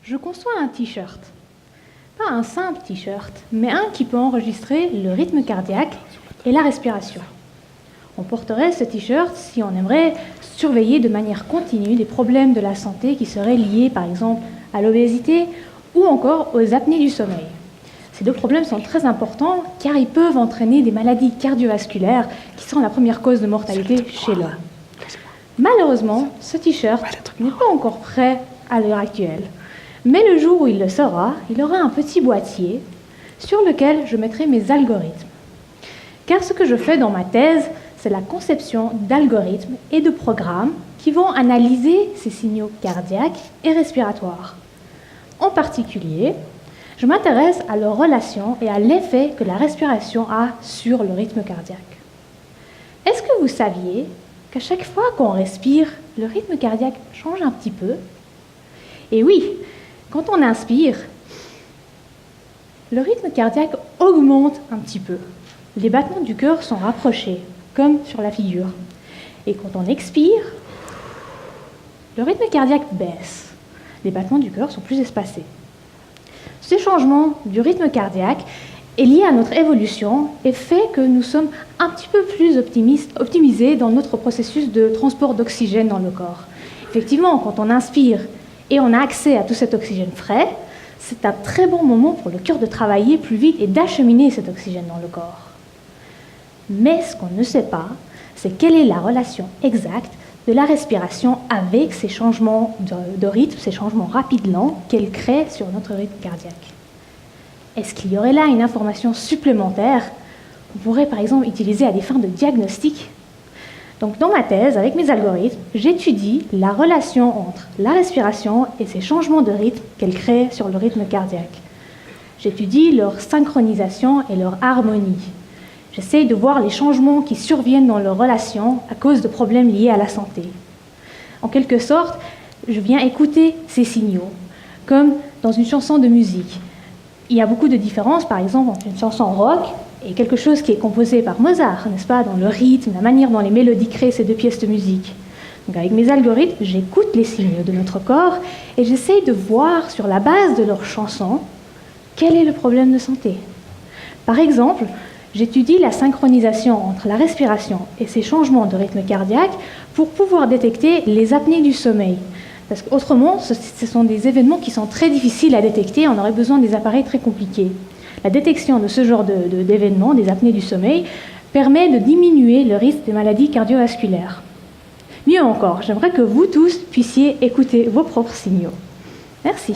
je conçois un t-shirt. Pas un simple t-shirt, mais un qui peut enregistrer le rythme cardiaque et la respiration. On porterait ce t-shirt si on aimerait surveiller de manière continue des problèmes de la santé qui seraient liés par exemple à l'obésité ou encore aux apnées du sommeil. Ces deux problèmes sont très importants car ils peuvent entraîner des maladies cardiovasculaires qui sont la première cause de mortalité chez l'homme. Malheureusement, ce t-shirt n'est pas encore prêt à l'heure actuelle. Mais le jour où il le sera, il aura un petit boîtier sur lequel je mettrai mes algorithmes. Car ce que je fais dans ma thèse, c'est la conception d'algorithmes et de programmes qui vont analyser ces signaux cardiaques et respiratoires. En particulier, je m'intéresse à leur relation et à l'effet que la respiration a sur le rythme cardiaque. Est-ce que vous saviez qu'à chaque fois qu'on respire, le rythme cardiaque change un petit peu? Et oui, quand on inspire, le rythme cardiaque augmente un petit peu. Les battements du cœur sont rapprochés, comme sur la figure. Et quand on expire, le rythme cardiaque baisse. Les battements du cœur sont plus espacés. Ce changement du rythme cardiaque est lié à notre évolution et fait que nous sommes un petit peu plus optimisés dans notre processus de transport d'oxygène dans le corps. Effectivement, quand on inspire et on a accès à tout cet oxygène frais, c'est un très bon moment pour le cœur de travailler plus vite et d'acheminer cet oxygène dans le corps. Mais ce qu'on ne sait pas, c'est quelle est la relation exacte de la respiration avec ces changements de rythme, ces changements rapides lents qu'elle crée sur notre rythme cardiaque. Est-ce qu'il y aurait là une information supplémentaire qu'on pourrait par exemple utiliser à des fins de diagnostic? Donc dans ma thèse, avec mes algorithmes, j'étudie la relation entre la respiration et ces changements de rythme qu'elle crée sur le rythme cardiaque. J'étudie leur synchronisation et leur harmonie. J'essaye de voir les changements qui surviennent dans leur relation à cause de problèmes liés à la santé. En quelque sorte, je viens écouter ces signaux, comme dans une chanson de musique. Il y a beaucoup de différences, par exemple, entre une chanson rock et quelque chose qui est composé par Mozart, n'est-ce pas, dans le rythme, la manière dont les mélodies créent ces deux pièces de musique. Donc avec mes algorithmes, j'écoute les signaux de notre corps et j'essaye de voir sur la base de leur chanson quel est le problème de santé. Par exemple, j'étudie la synchronisation entre la respiration et ces changements de rythme cardiaque pour pouvoir détecter les apnées du sommeil. Parce qu'autrement, ce sont des événements qui sont très difficiles à détecter, on aurait besoin des appareils très compliqués. La détection de ce genre d'événements, des apnées du sommeil, permet de diminuer le risque des maladies cardiovasculaires. Mieux encore, j'aimerais que vous tous puissiez écouter vos propres signaux. Merci.